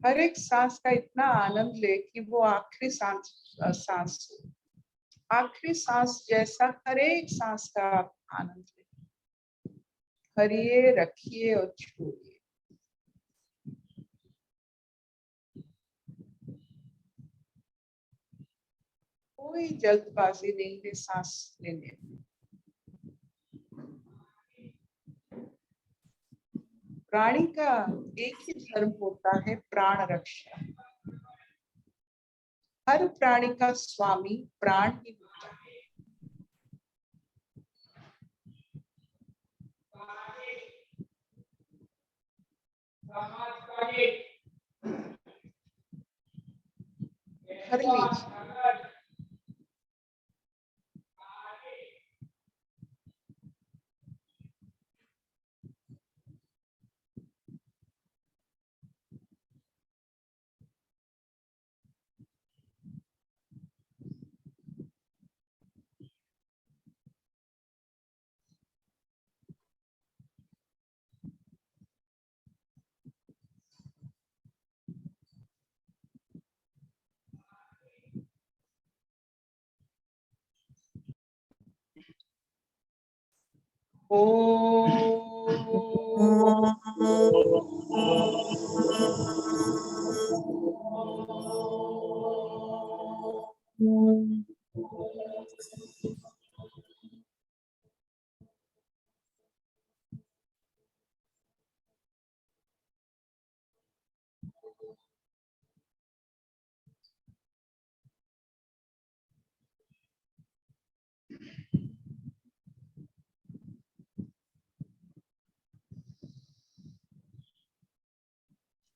हर एक सांस का इतना आनंद ले कि वो आखिरी सांस आखिरी सांस जैसा हर एक सांस का आप आनंद ले। हरिए, रखिए और छोड़िए। कोई जल्दबाजी नहीं है सांस लेने में। प्राणी का एक ही धर्म होता है, प्राण रक्षा। हर प्राणी का स्वामी प्राण ही होता है। हर लीजिए।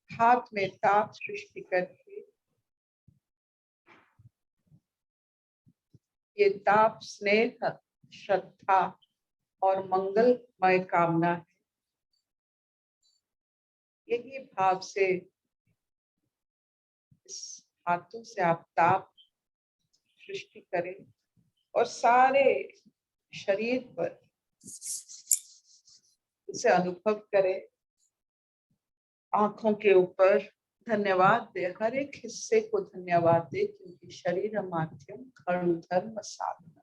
हाथ में ताप सृष्टि करके ये ताप स्नेह, श्रद्धा और मंगलमय कामना है। यही भाव से इस हाथों से आप ताप सृष्टि करें और सारे शरीर पर इसे अनुभव करें। आंखों के ऊपर धन्यवाद दे, हर एक हिस्से को धन्यवाद दे, क्योंकि शरीर माध्यम खड़ु धर्म साधन।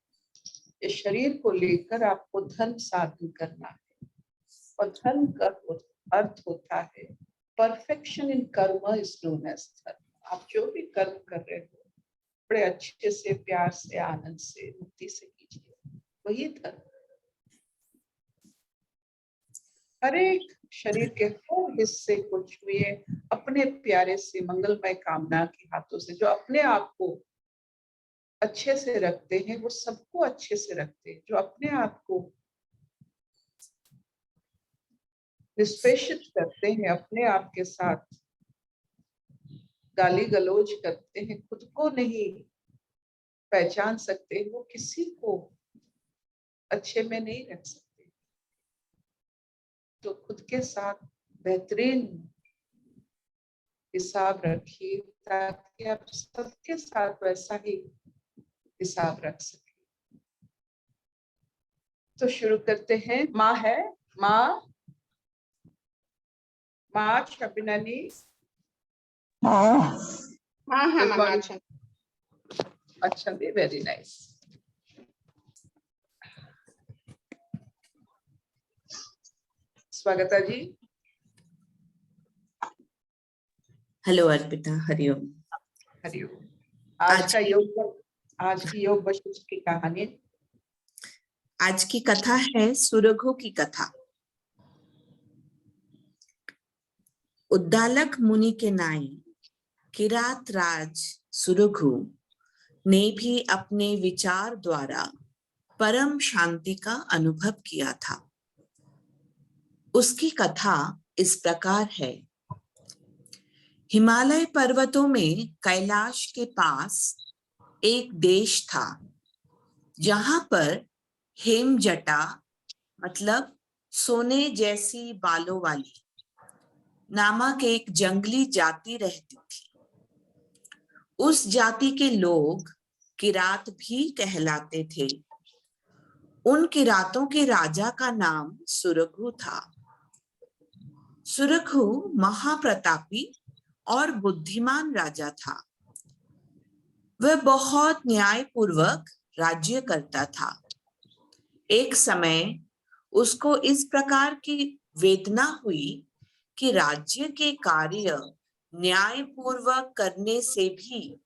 इस शरीर को लेकर आपको धर्म साधन करना है और धर्म का अर्थ होता है परफेक्शन इन कर्म इज नोन एज धर्म। आप जो भी कर्म कर रहे हो बड़े अच्छे से, प्यार से, आनंद से, मुक्ति से कीजिए, वही धर्म। हर एक शरीर के हर हिस्से को छुए अपने प्यारे से मंगलमय कामना के हाथों से। जो अपने आप को अच्छे से रखते हैं वो सबको अच्छे से रखते हैं। जो अपने आप को निष्पेषित करते हैं, अपने आप के साथ गाली गलौज करते हैं, खुद को नहीं पहचान सकते, वो किसी को अच्छे में नहीं रख सकते। तो खुद के साथ बेहतरीन हिसाब रखिए ताकि आप सबके साथ वैसा ही हिसाब रख सके। तो शुरू करते हैं। माँ है, माँ शबिनानी। अच्छा, वेरी नाइस। स्वागता जी। हेलो अर्पिता, हरिओम। हरिओम। आज की योग वशिष्ठ की कहानी। आज की कथा है सुरघु की कथा। उद्दालक मुनि के नाई किरात राज सुरघु ने भी अपने विचार द्वारा परम शांति का अनुभव किया था। उसकी कथा इस प्रकार है। हिमालय पर्वतों में कैलाश के पास एक देश था जहां पर हेमजटा मतलब सोने जैसी बालों वाली नामक एक जंगली जाति रहती थी। उस जाति के लोग किरात भी कहलाते थे। उन किरातों के राजा का नाम सुरघु था। सुरघु महाप्रतापी और बुद्धिमान राजा था। वह बहुत न्यायपूर्वक राज्य करता था। एक समय उसको इस प्रकार की वेदना हुई कि राज्य के कार्य न्यायपूर्वक करने से भी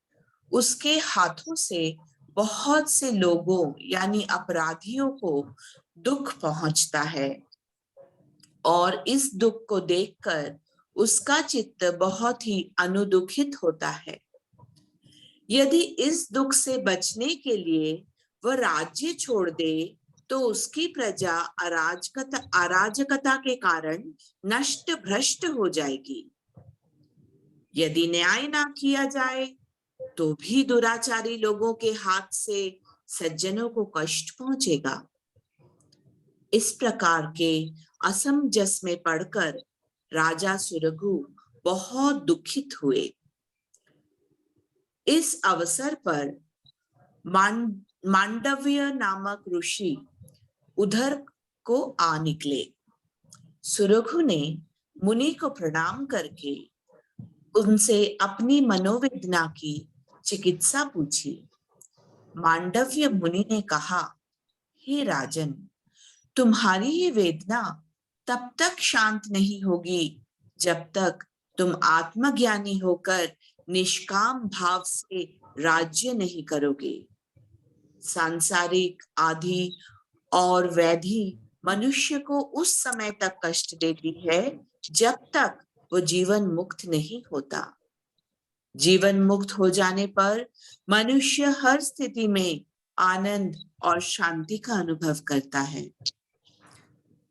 उसके हाथों से बहुत से लोगों यानी अपराधियों को दुख पहुंचता है और इस दुख को देखकर उसका चित्त बहुत ही अनुदुखित होता है। यदि इस दुख से बचने के लिए वह राज्य छोड़ दे तो उसकी प्रजा अराजकता के कारण नष्ट भ्रष्ट हो जाएगी। यदि न्याय ना किया जाए तो भी दुराचारी लोगों के हाथ से सज्जनों को कष्ट पहुंचेगा। इस प्रकार के असमंजस में पड़कर राजा सुरघु बहुत दुखित हुए। इस अवसर पर मांडव्य नामक ऋषि उधर को आ निकले। सुरघु ने मुनि को प्रणाम करके उनसे अपनी मनोवेदना की चिकित्सा पूछी। मांडव्य मुनि ने कहा, हे राजन, तुम्हारी ये वेदना तब तक शांत नहीं होगी जब तक तुम आत्मज्ञानी होकर निष्काम भाव से राज्य नहीं करोगे। सांसारिक आदि और व्याधि मनुष्य को उस समय तक कष्ट देती है जब तक वो जीवन मुक्त नहीं होता। जीवन मुक्त हो जाने पर मनुष्य हर स्थिति में आनंद और शांति का अनुभव करता है।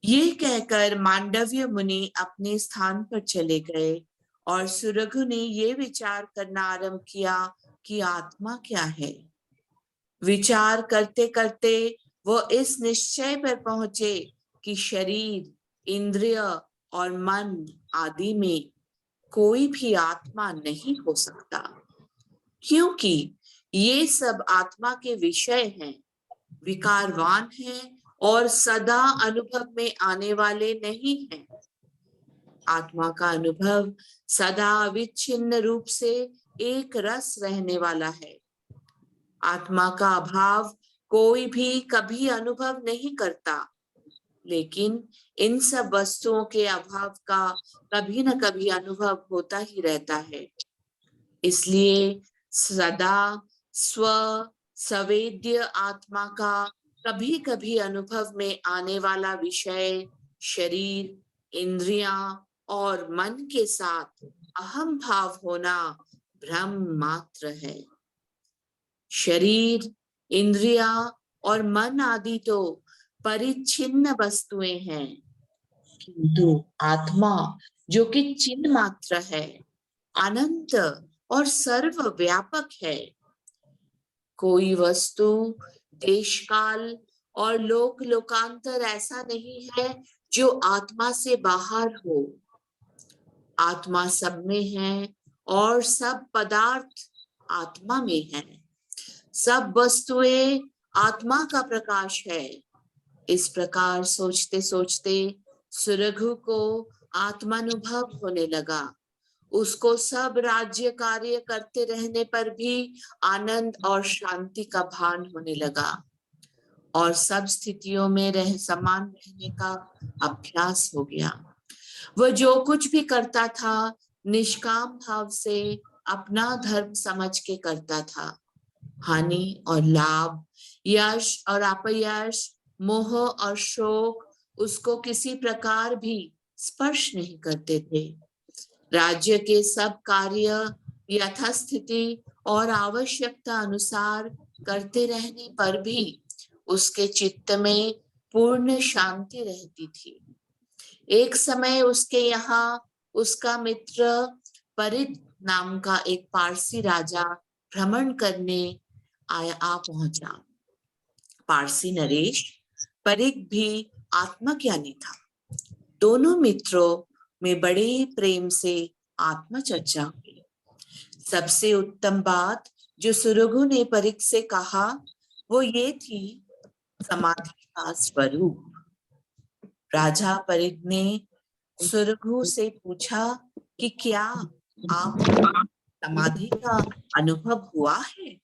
ये कहकर मांडव्य मुनि अपने स्थान पर चले गए और सुरघु ने ये विचार करना आरंभ किया कि आत्मा क्या है। विचार करते करते वो इस निश्चय पर पहुंचे कि शरीर, इंद्रिय और मन आदि में कोई भी आत्मा नहीं हो सकता, क्योंकि ये सब आत्मा के विषय हैं, विकारवान हैं और सदा अनुभव में आने वाले नहीं हैं। आत्मा का अनुभव सदा अविच्छिन्न रूप से एक रस रहने वाला है। आत्मा का अभाव कोई भी कभी अनुभव नहीं करता, लेकिन इन सब वस्तुओं के अभाव का कभी न कभी अनुभव होता ही रहता है। इसलिए सदा स्व सवेद्य आत्मा का कभी कभी अनुभव में आने वाला विषय शरीर, इंद्रियां और मन के साथ अहम भाव होना भ्रम मात्र है। शरीर, इंद्रिया और मन आदि तो परिच्छिन्न वस्तुएं हैं, किंतु आत्मा जो कि चिन्ह मात्र है, अनंत और सर्वव्यापक है। कोई वस्तु, देश काल और लोक लोकांतर ऐसा नहीं है जो आत्मा से बाहर हो। आत्मा सब में है और सब पदार्थ आत्मा में है। सब वस्तुएं आत्मा का प्रकाश है। इस प्रकार सोचते सोचते सुरघु को आत्मानुभव होने लगा। उसको सब राज्य कार्य करते रहने पर भी आनंद और शांति का भान होने लगा और सब स्थितियों में समान रहने का अभ्यास हो गया। वह जो कुछ भी करता था निष्काम भाव से अपना धर्म समझ के करता था। हानि और लाभ, यश और अपयश, मोह और शोक उसको किसी प्रकार भी स्पर्श नहीं करते थे। राज्य के सब कार्य यथास्थिति और आवश्यकता अनुसार करते रहने पर भी उसके चित्त में पूर्ण शांति रहती थी। एक समय उसके यहाँ उसका मित्र परिद नाम का एक पारसी राजा भ्रमण करने आ पहुंचा। पारसी नरेश परिद भी आत्मज्ञानी था। दोनों मित्रों में बड़े प्रेम से आत्मचर्चा हुई। सबसे उत्तम बात जो सुरघु ने परिद से कहा वो ये थी, समाधि का स्वरूप। राजा परिद ने सुरघु से पूछा कि क्या आपको समाधि का अनुभव हुआ है?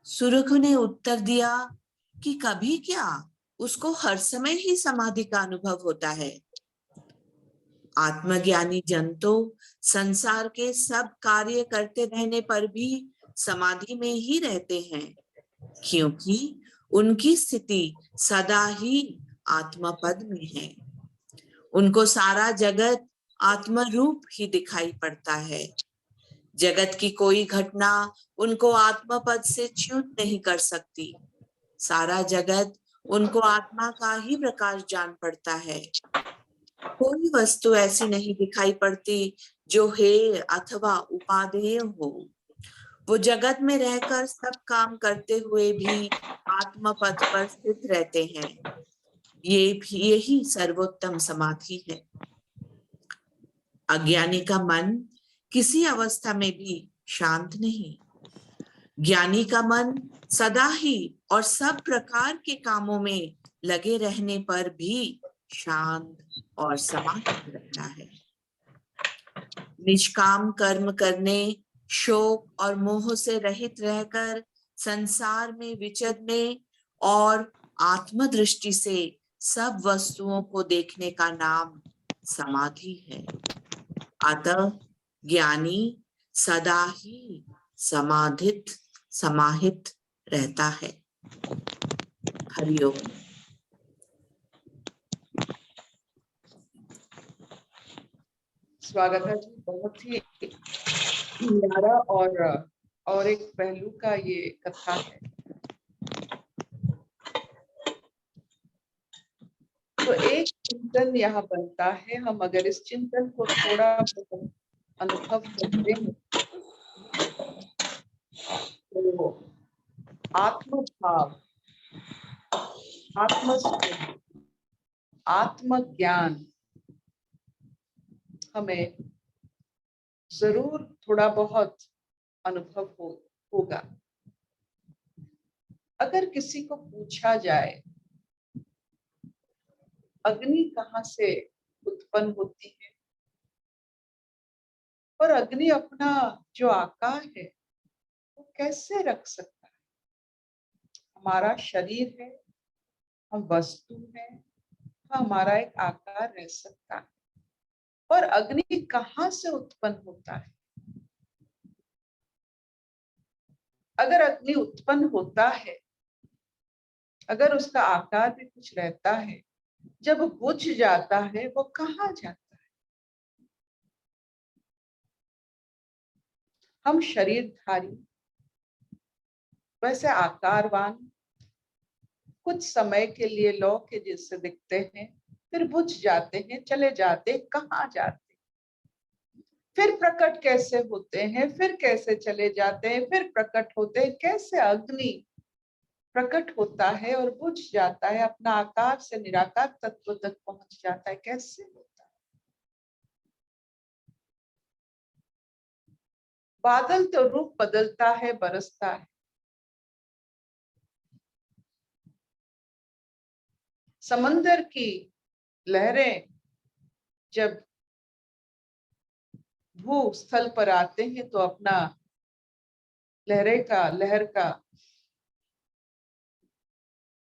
सुरख ने उत्तर दिया कि कभी क्या, उसको हर समय ही समाधि का अनुभव होता है। आत्मज्ञानी जन तो संसार के सब कार्य करते रहने पर भी समाधि में ही रहते हैं, क्योंकि उनकी स्थिति सदा ही आत्मपद में है। उनको सारा जगत आत्मरूप ही दिखाई पड़ता है। जगत की कोई घटना उनको आत्मपद से च्युत नहीं कर सकती। सारा जगत उनको आत्मा का ही प्रकाश जान पड़ता है। कोई वस्तु ऐसी नहीं दिखाई पड़ती जो हेय अथवा उपादेय हो। वो जगत में रहकर सब काम करते हुए भी आत्मपद पर स्थित रहते हैं। यही सर्वोत्तम समाधि है। अज्ञानी का मन किसी अवस्था में भी शांत नहीं। ज्ञानी का मन सदा ही और सब प्रकार के कामों में लगे रहने पर भी शांत और समाहित रहता है। निष्काम कर्म करने, शोक और मोह से रहित रहकर संसार में विचरने और आत्मदृष्टि से सब वस्तुओं को देखने का नाम समाधि है। अतः ज्ञानी सदा ही समाहित रहता है। हरिओम। स्वागत है जी। बहुत ही न्यारा और एक पहलू का ये कथा है। तो एक चिंतन यहाँ बनता है। हम अगर इस चिंतन को थोड़ा बहुत अनुभव करते हैं तो आत्मभाव, आत्मस्वरूप, आत्मज्ञान हमें जरूर थोड़ा बहुत अनुभव होगा। अगर किसी को पूछा जाए अग्नि कहाँ से उत्पन्न होती है और अग्नि अपना जो आकार है वो कैसे रख सकता है? हमारा शरीर है, हम वस्तु है, हमारा एक आकार रह सकता है, और अग्नि कहाँ से उत्पन्न होता है? अगर अग्नि उत्पन्न होता है, अगर उसका आकार भी कुछ रहता है, जब बुझ जाता है वो कहाँ जाता है? हम शरीरधारी, वैसे आकारवान, कुछ समय के लिए लौ के जैसे दिखते हैं, फिर बुझ जाते हैं, चले जाते, कहाँ जाते, फिर प्रकट कैसे होते हैं, फिर कैसे चले जाते हैं, फिर प्रकट होते हैं। कैसे अग्नि प्रकट होता है और बुझ जाता है, अपना आकार से निराकार तत्व तक पहुंच जाता है, कैसे होता है? बादल तो रूप बदलता है, बरसता है। समंदर की लहरें जब भू स्थल पर आते हैं तो अपना लहर का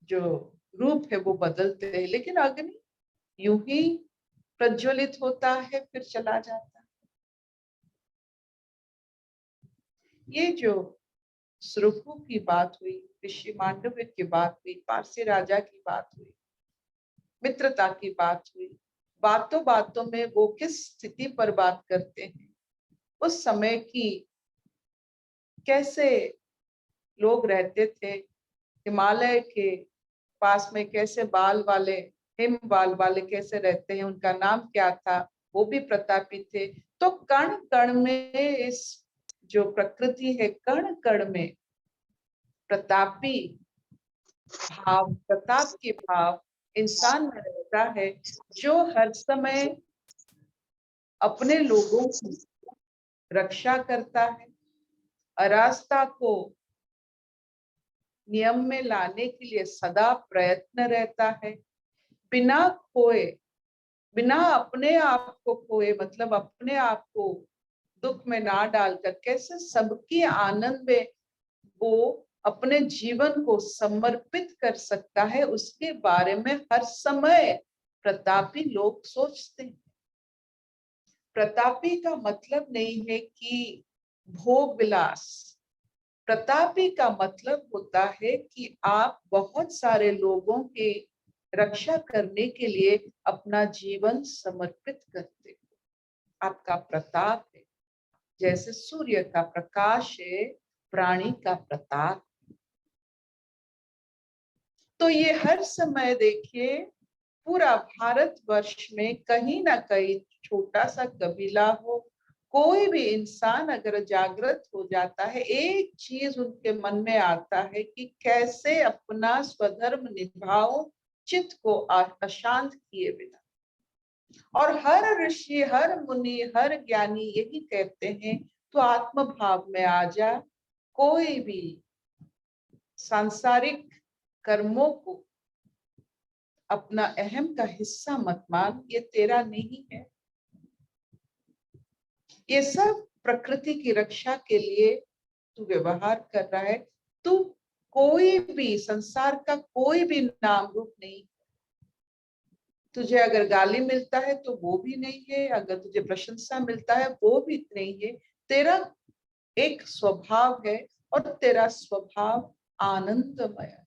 जो रूप है वो बदलते हैं, लेकिन अग्नि यूं ही प्रज्वलित होता है, फिर चला जाता है। ये जो सुरखू की बात हुई, ऋषि मांडव्य की बात हुई, पारसी राजा की बात हुई, मित्रता की बात हुई, बातों बातों में वो किस स्थिति पर बात करते हैं, उस समय की कैसे लोग रहते थे, हिमालय के पास में कैसे बाल वाले, हिम बाल वाले कैसे रहते हैं, उनका नाम क्या था, वो भी प्रतापी थे। तो कण कण में इस जो प्रकृति है, कण कण में प्रतापी भाव, प्रताप के भाव इंसान में रहता है, जो हर समय अपने लोगों की रक्षा करता है, अराजकता को नियम में लाने के लिए सदा प्रयत्न रहता है, बिना खोए, बिना अपने आप को खोए, मतलब अपने आप को दुख में ना डालकर कैसे सबकी आनंद में वो अपने जीवन को समर्पित कर सकता है, उसके बारे में हर समय प्रतापी लोग सोचते हैं। प्रतापी का मतलब नहीं है कि भोग विलास, प्रतापी का मतलब होता है कि आप बहुत सारे लोगों के रक्षा करने के लिए अपना जीवन समर्पित करते हो, आपका प्रताप है। जैसे सूर्य का प्रकाश है, प्राणी का प्रताप। तो ये हर समय देखिए, पूरा भारतवर्ष में कहीं ना कहीं छोटा सा कबीला हो, कोई भी इंसान अगर जागृत हो जाता है, एक चीज उनके मन में आता है कि कैसे अपना स्वधर्म निभाओ, चित्त को अशांत किए बिना। और हर ऋषि, हर मुनि, हर ज्ञानी यही कहते हैं, तो आत्म भाव में आ जा, कोई भी सांसारिक कर्मों को अपना अहम का हिस्सा मत मान, ये तेरा नहीं है। ये सब प्रकृति की रक्षा के लिए तू व्यवहार कर रहा है। तू कोई भी संसार का कोई भी नाम रूप नहीं। तुझे अगर गाली मिलता है तो वो भी नहीं है, अगर तुझे प्रशंसा मिलता है वो भी नहीं है। तेरा एक स्वभाव है और तेरा स्वभाव आनंदमय है।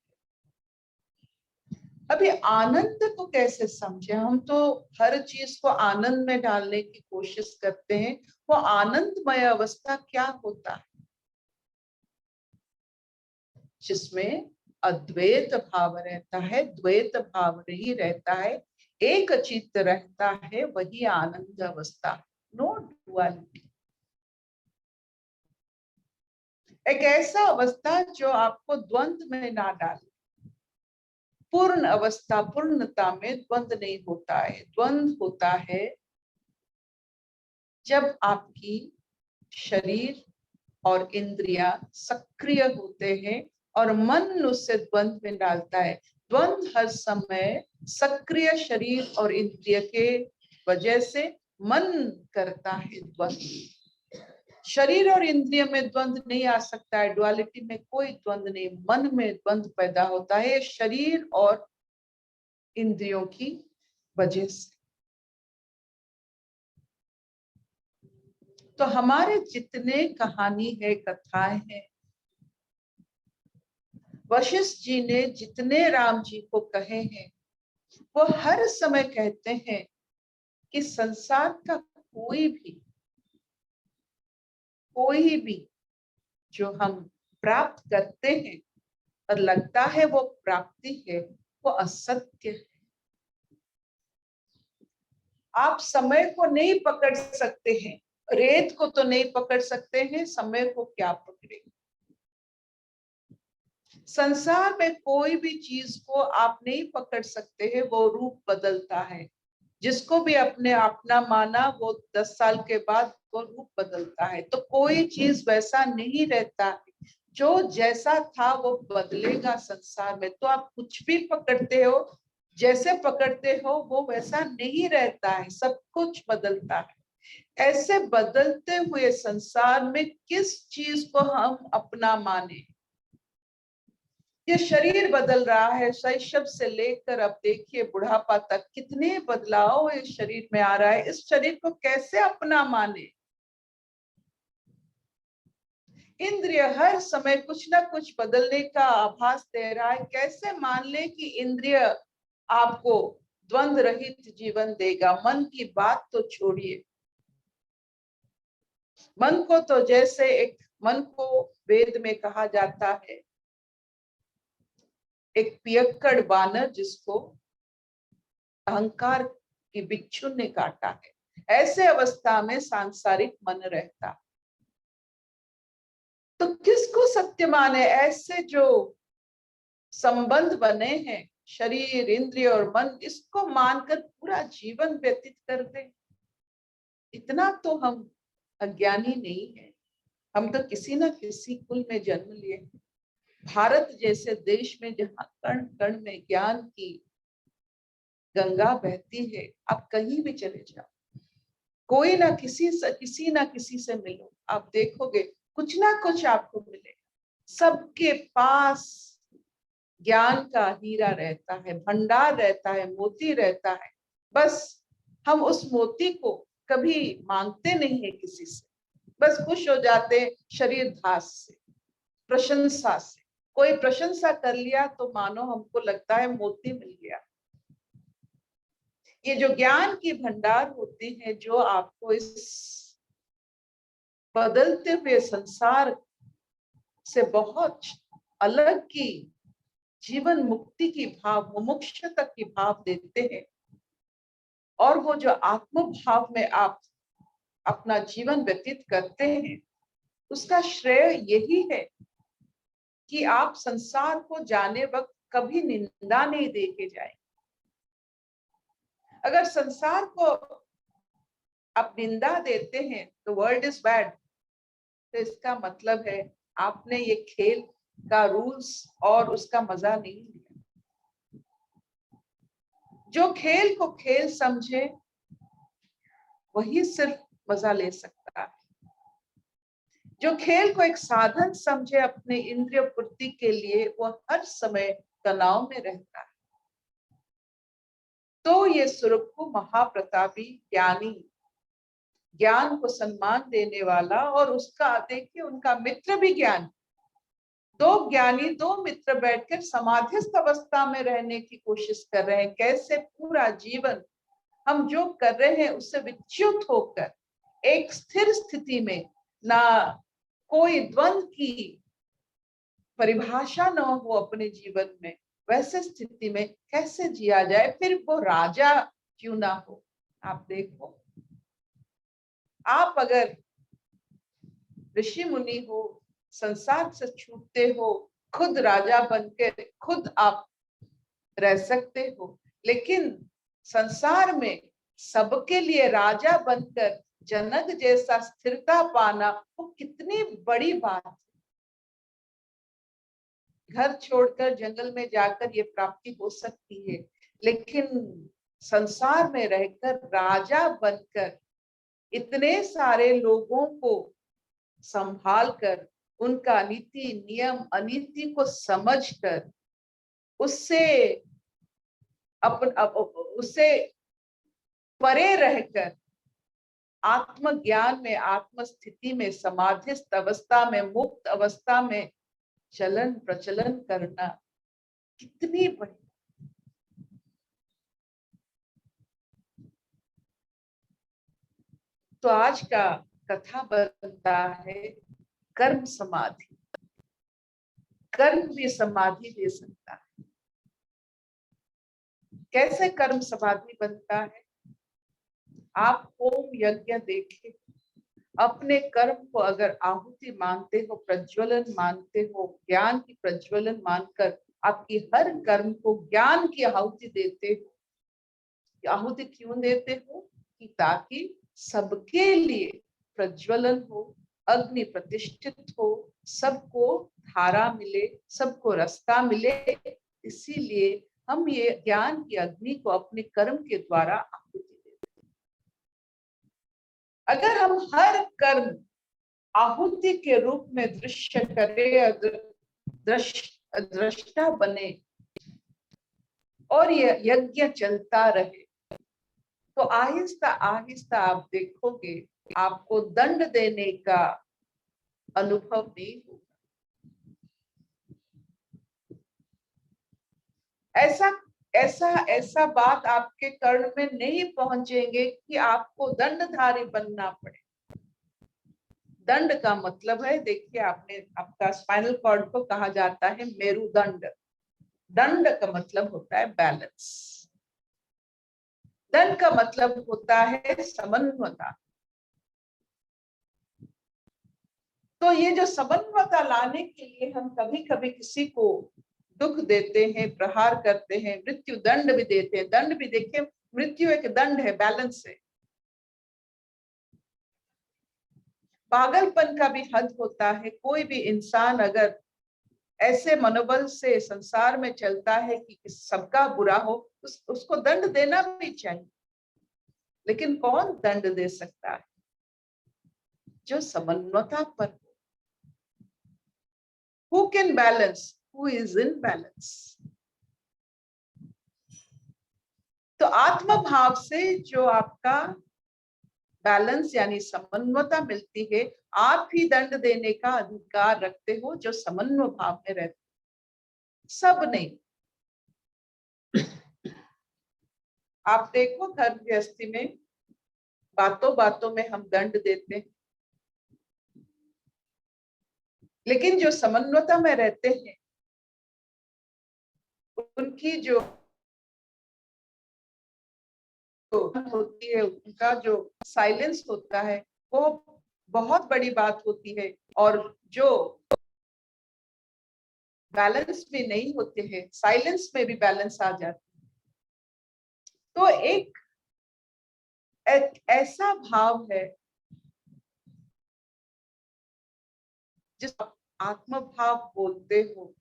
अभी आनंद को कैसे समझे? हम तो हर चीज को आनंद में डालने की कोशिश करते हैं। वो आनंदमय अवस्था क्या होता है? जिसमें अद्वैत भाव रहता है, द्वैत भाव नहीं रहता है, एक चित्त रहता है, वही आनंद अवस्था। No duality. एक ऐसा अवस्था जो आपको द्वंद्व में ना डाले। पूर्ण अवस्था, पूर्णता में द्वंद्व नहीं होता है। द्वंद्व होता है जब आपकी शरीर और इंद्रियां सक्रिय होते हैं और मन उससे द्वंद्व में डालता है। द्वंद्व हर समय सक्रिय शरीर और इंद्रिय के वजह से मन करता है द्वंद्व। शरीर और इंद्रिय में द्वंद्व नहीं आ सकता है, डुअलिटी में कोई द्वंद्व नहीं, मन में द्वंद्व पैदा होता है शरीर और इंद्रियों की वजह से। तो हमारे जितने कहानी है, कथाएं हैं, वशिष्ठ जी ने जितने राम जी को कहे हैं, वो हर समय कहते हैं कि संसार का कोई भी जो हम प्राप्त करते हैं और लगता है वो प्राप्ति है, वो असत्य है। आप समय को नहीं पकड़ सकते हैं, रेत को तो नहीं पकड़ सकते हैं, समय को क्या पकड़े? संसार में कोई भी चीज को आप नहीं पकड़ सकते हैं, वो रूप बदलता है। जिसको भी अपने अपना माना, वो 10 साल के बाद वो रूप बदलता है। तो कोई चीज वैसा नहीं रहता है, जो जैसा था वो बदलेगा संसार में। तो आप कुछ भी पकड़ते हो, जैसे पकड़ते हो वो वैसा नहीं रहता है, सब कुछ बदलता है। ऐसे बदलते हुए संसार में किस चीज को हम अपना माने? ये शरीर बदल रहा है, शैशव से लेकर अब देखिए बुढ़ापा तक कितने बदलाव इस शरीर में आ रहा है। इस शरीर को कैसे अपना माने? इंद्रिय हर समय कुछ ना कुछ बदलने का आभास दे रहा है। कैसे मान ले कि इंद्रिय आपको द्वंद्व रहित जीवन देगा? मन की बात तो छोड़िए, मन को तो जैसे एक मन को वेद में कहा जाता है एक पियक्कड़ बानर जिसको अहंकार की बिच्छू ने काटा है, ऐसे अवस्था में सांसारिक मन रहता। तो किसको सत्य माने? ऐसे जो संबंध बने हैं शरीर, इंद्रिय और मन, इसको मानकर पूरा जीवन व्यतीत कर दे, इतना तो हम अज्ञानी नहीं है। हम तो किसी न किसी कुल में जन्म लिए। भारत जैसे देश में जहाँ कण कण में ज्ञान की गंगा बहती है, आप कहीं भी चले जाओ, कोई ना किसी ना किसी से मिलो, आप देखोगे कुछ ना कुछ आपको मिलेगा। सबके पास ज्ञान का हीरा रहता है, भंडार रहता है, मोती रहता है। बस हम उस मोती को कभी मांगते नहीं है किसी से, बस खुश हो जाते शरीर धास से, प्रशंसा से। कोई प्रशंसा कर लिया तो मानो हमको लगता है मोती मिल गया। ये जो ज्ञान की भंडार होते हैं, जो आपको इस बदलते हुए संसार से बहुत अलग की जीवन मुक्ति की भाव, मुमुक्षुता की भाव देते हैं। और वो जो आत्म भाव में आप अपना जीवन व्यतीत करते हैं, उसका श्रेय यही है कि आप संसार को जाने वक्त कभी निंदा नहीं देके जाए। अगर संसार को आप निंदा देते हैं तो वर्ल्ड इज बैड, तो इसका मतलब है आपने ये खेल का रूल्स और उसका मजा नहीं लिया। जो खेल को खेल समझे वही सिर्फ मजा ले सकता है। जो खेल को एक साधन समझे अपने इंद्रिय पूर्ति के लिए, वो हर समय तनाव में रहता है। तो ये सुरखु महाप्रतापी ज्ञानी, ज्ञान को सम्मान देने वाला, और उसका देखिए उनका मित्र भी ज्ञान। दो ज्ञानी, दो मित्र बैठकर समाधिस्थ अवस्था में रहने की कोशिश कर रहे हैं। कैसे पूरा जीवन हम जो कर रहे हैं उससे विच्युत होकर एक स्थिर स्थिति में, ना कोई द्वंद्व की परिभाषा न हो अपने जीवन में, वैसे स्थिति में कैसे जिया जाए, फिर वो राजा क्यों ना हो। आप देखो, आप अगर ऋषि मुनि हो, संसार से छूटते हो, खुद राजा बनकर खुद आप रह सकते हो, लेकिन संसार में सबके लिए राजा बनकर जनक जैसा स्थिरता पाना, वो कितनी बड़ी बात है। घर छोड़कर जंगल में जाकर ये प्राप्ति हो सकती है, लेकिन संसार में रहकर राजा बनकर इतने सारे लोगों को संभाल कर, उनका नीति नियम अनीति को समझकर उससे उससे परे रहकर आत्मज्ञान में, आत्मस्थिति में, समाधिस्थ अवस्था में, मुक्त अवस्था में चलन प्रचलन करना कितनी बड़ी। तो आज का कथा बनता है कर्म समाधि। कर्म भी समाधि दे सकता है। कैसे कर्म समाधि बनता है? आप होम यज्ञ देखें, अपने कर्म को अगर आहुति मानते हो, प्रज्वलन मानते हो, ज्ञान की प्रज्वलन मानकर आपकी हर कर्म को ज्ञान की आहुति देते हो। आहुति क्यों देते हो? कि ताकि सबके लिए प्रज्वलन हो, अग्नि प्रतिष्ठित हो, सबको धारा मिले, सबको रास्ता मिले। इसीलिए हम ये ज्ञान की अग्नि को अपने कर्म के द्वारा आहुति देते हैं। अगर हम हर कर्म आहुति के रूप में दृश्य करें, दृष्टा बने और ये यज्ञ चलता रहे, तो आहिस्ता आहिस्ता आप देखोगे आपको दंड देने का अनुभव नहीं होगा। ऐसा बात आपके कर्ण में नहीं पहुंचेंगे कि आपको दंडधारी बनना पड़े। दंड का मतलब है, देखिए आपने आपका स्पाइनल कॉर्ड को कहा जाता है मेरुदंड। दंड का मतलब होता है बैलेंस। दंड का मतलब होता है समन्वयता। तो ये जो समन्वयता लाने के लिए हम कभी कभी किसी को दुख देते हैं, प्रहार करते हैं, मृत्यु दंड भी देते हैं। दंड भी देखिए, मृत्यु एक दंड है, बैलेंस है। पागलपन का भी हद होता है। कोई भी इंसान अगर ऐसे मनोबल से संसार में चलता है कि सबका बुरा हो, उसको दंड देना भी चाहिए। लेकिन कौन दंड दे सकता है? जो समन्वता पर। Who can balance? Who is in balance? तो आत्म भाव से जो आपका बैलेंस यानी समन्वता मिलती है, आप ही दंड देने का अधिकार रखते हो जो समन्वय भाव में रहते, सब नहीं। आप देखो घर गृहस्थी में बातों बातों में हम दंड देते हैं, लेकिन जो समन्वता में रहते हैं उनकी जो होती है, उनका जो साइलेंस होता है वो बहुत बड़ी बात होती है। और जो बैलेंस में नहीं होते हैं, साइलेंस में भी बैलेंस आ जाता है। तो एक ऐसा भाव है जिस आत्म भाव बोलते हो,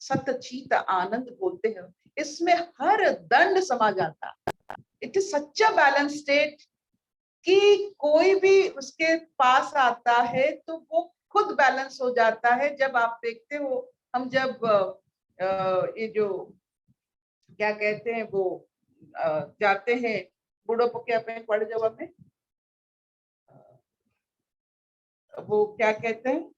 सतचित आनंद बोलते हो, इसमें हर दंड समा जाता। It is such a balance state कि कोई भी उसके पास आता है तो वो खुद बैलेंस हो जाता है। जब आप देखते हो, हम जब ये जो क्या कहते हैं वो जाते हैं बूढ़ो पके अपने पड़ जवाब में, वो क्या कहते हैं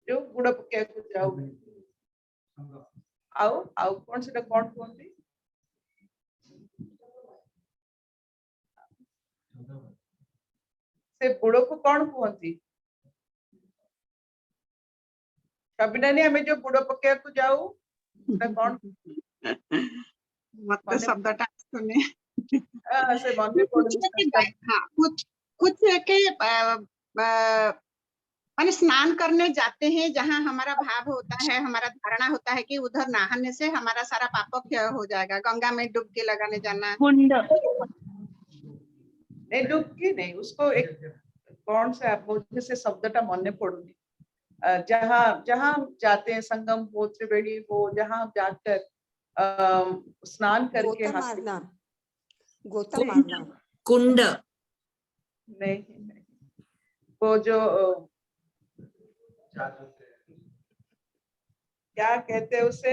जो बूढ़ो पके को जाओ आओ आओ कौन से कौन कौन सी से बूढ़ो को कौन कहती कभी हमें जो बूढ़ो पके को जाओ कौन मत शब्दटा सुने से मन में कुछ कुछ के माने स्नान करने जाते हैं जहाँ हमारा भाव होता है, हमारा धारणा होता है कि उधर नहाने से हमारा सारा पाप क्षय हो जाएगा। गंगा में डुबकी लगाने जाना, कुंड नहीं डुबकी नहीं, उसको एक कौन सा मुझे से शब्दटा मन पड़ुनी, जहाँ जहाँ जाते हैं संगम हो त्रिवेणी हो, जहाँ जाकर स्नान करके गोता मारना कुंड नहीं, वो जो क्या कहते हैं उसे,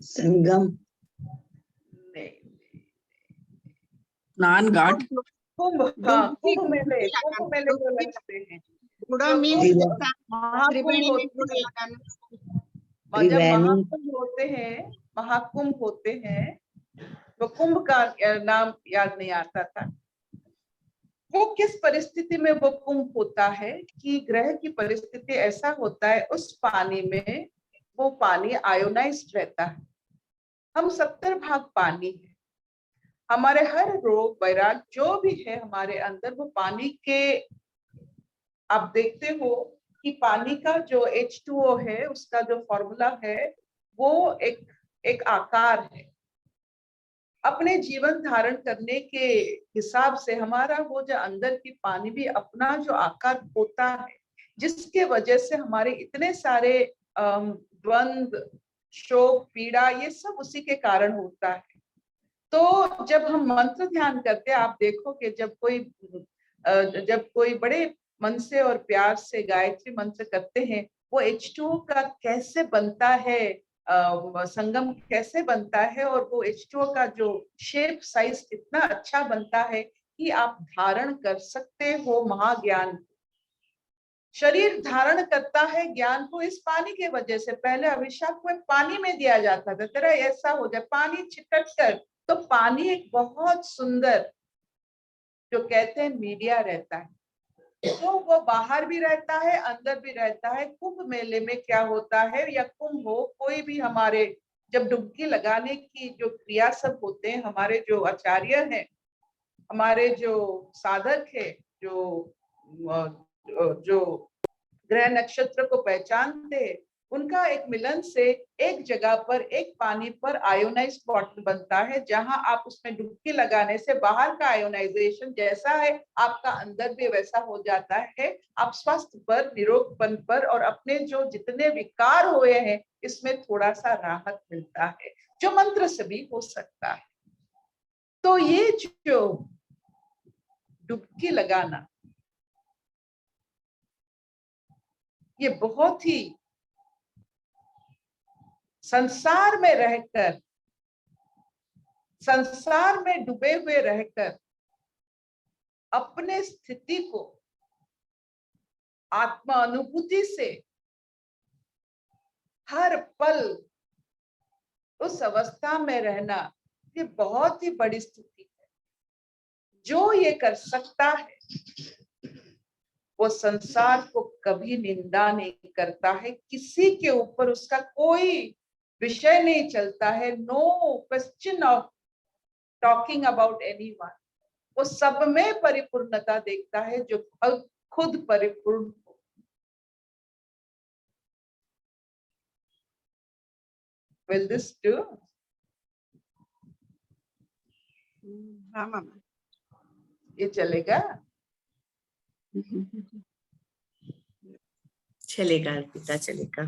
संगम नहीं, स्नान घाट कुंभ, हाँ कुंभ मेले जो लगते हैं, जब महाकुंभ होते हैं, महाकुंभ होते हैं, वो कुंभ का नाम याद नहीं आता था। वो किस परिस्थिति में वो कुंभ होता है कि ग्रह की परिस्थिति ऐसा होता है, उस पानी में वो पानी आयोनाइज्ड रहता है। हम 70 भाग पानी है, हमारे हर रोग वैराग जो भी है हमारे अंदर, वो पानी के, आप देखते हो कि पानी का जो H2O है, उसका जो फॉर्मूला है वो एक आकार है। अपने जीवन धारण करने के हिसाब से हमारा वो जो अंदर की पानी भी अपना जो आकार होता है, जिसके वजह से हमारे इतने सारे द्वंद्व, शोक, पीड़ा, ये सब उसी के कारण होता है। तो जब हम मंत्र ध्यान करते हैं, आप देखो कि जब कोई बड़े मन से और प्यार से गायत्री मंत्र करते हैं, वो H2O का कैसे बनता है, संगम कैसे बनता है, और वो H2O का जो शेप साइज इतना अच्छा बनता है कि आप धारण कर सकते हो महाज्ञान। शरीर धारण करता है ज्ञान को इस पानी के वजह से। पहले अभिशाप को पानी में दिया जाता था, तेरा ऐसा हो जाए, पानी छिटक कर। तो पानी एक बहुत सुंदर, जो कहते हैं मीडिया रहता है, तो वो बाहर भी रहता है, अंदर भी रहता है। कुंभ मेले में क्या होता है, या कुंभ हो कोई भी, हमारे जब डुबकी लगाने की जो क्रिया सब होते हैं, हमारे जो आचार्य हैं, हमारे जो साधक है, जो ग्रह नक्षत्र को पहचानते हैं, उनका एक मिलन से एक जगह पर, एक पानी पर आयोनाइज्ड बॉटल बनता है, जहां आप उसमें डुबकी लगाने से बाहर का आयोनाइजेशन जैसा है, आपका अंदर भी वैसा हो जाता है। आप स्वास्थ्य पर, निरोगपन पर, और अपने जो जितने विकार हुए हैं, इसमें थोड़ा सा राहत मिलता है। जो मंत्र से भी हो सकता है। तो ये जो डुबकी लगाना, ये बहुत ही संसार में रहकर, संसार में डूबे हुए रहकर अपने स्थिति को आत्मा अनुभूति से हर पल उस अवस्था में रहना, ये बहुत ही बड़ी स्थिति है। जो ये कर सकता है वो संसार को कभी निंदा नहीं करता है, किसी के ऊपर उसका कोई विषय नहीं चलता है। No question of talking about anyone. वो सब में परिपूर्णता देखता है जो खुद परिपूर्ण हो। Will this do? हाँ मामा। ये चलेगा? चलेगा अर्पिता, चलेगा।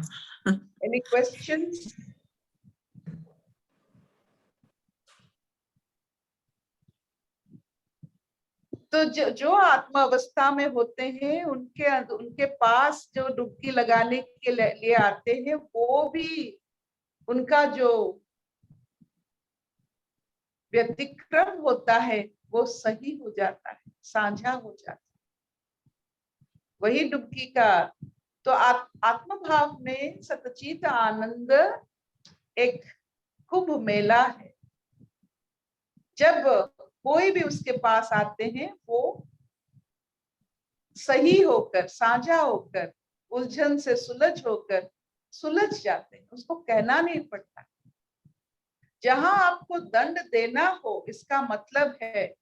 Any questions? तो जो आत्मा अवस्था में होते हैं उनके पास जो डुबकी लगाने के लिए आते हैं, वो भी उनका जो व्यतिक्रम होता है वो सही हो जाता है, साझा हो जाता है। वही डुबकी का तो आत्म भाव में सतचित आनंद एक कुंभ मेला है। जब कोई भी उसके पास आते हैं वो सही होकर, साझा होकर, उलझन से सुलझ जाते हैं। उसको कहना नहीं पड़ता। जहां आपको दंड देना हो, इसका मतलब है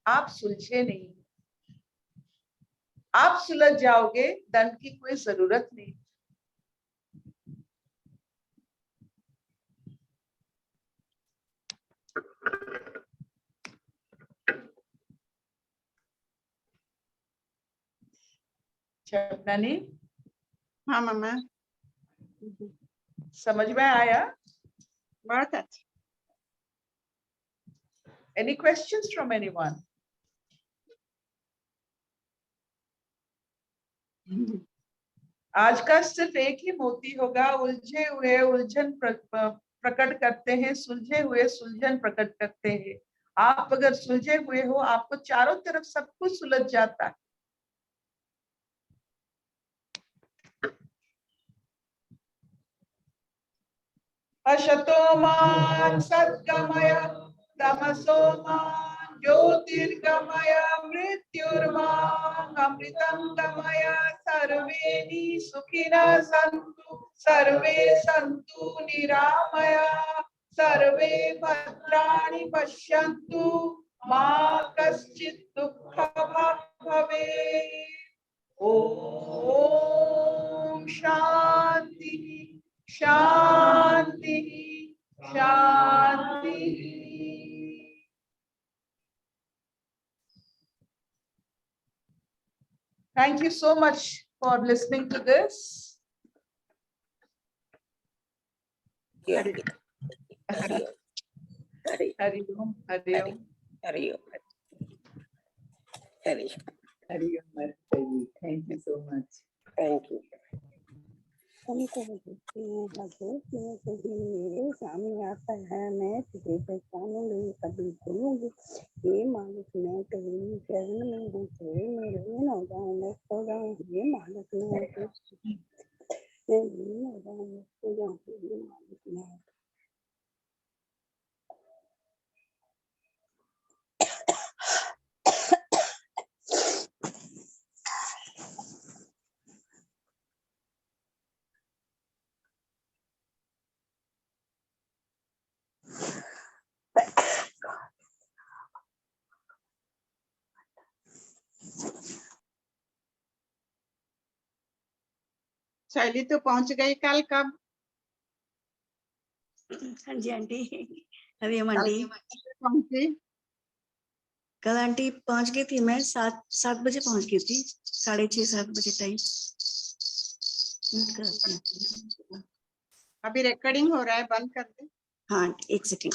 आप सुलझे नहीं। आप सुलझ जाओगे, दंड की कोई जरूरत नहीं। शबनानी, हाँ मामा, समझ में आया? बहुत अच्छा। Any questions from anyone? आज का सिर्फ एक ही मोती होगा, उलझे हुए उलझन प्रकट करते हैं, सुलझे हुए सुलझन प्रकट करते हैं। आप अगर सुलझे हुए हो, आपको चारों तरफ सब कुछ सुलझ जाता है। अशतो मा सद्गमय तमसो मा ज्योतिर्गमय मृत्युर्मा अमृतं गमय। सर्वे सुखिनः सन्तु सर्वे सन्तु निरामया सर्वे भद्राणि पश्यन्तु मा कश्चित् दुःखभाग् भवेत्। ओम शांति शांति शांति। Thank you so much for listening to this. Hari Om, Hari Om. Thank you so much. Thank you. हमको मेरे सामने आता है, मैं तुझे पहचानूंगी, कभी भूलूंगी। ये मालिक मैं तेरी शरण में हूँ, तेरे मेरे लीन हो जाऊं, मैं खो जाऊं। ये मालिक मैं लीन हो जाऊं, मैं खो जाऊं। ये मालिक मैं। शैली तो पहुंच गई कल कब? हाँ जी आंटी, हरिओम आंटी। पहुंची? कल आंटी पहुंच गई थी, मैं 7 बजे पहुंच गई थी, 6:30-7 बजे टाइम। अभी रिकॉर्डिंग हो रहा है, बंद कर दे। हाँ एक सेकेंड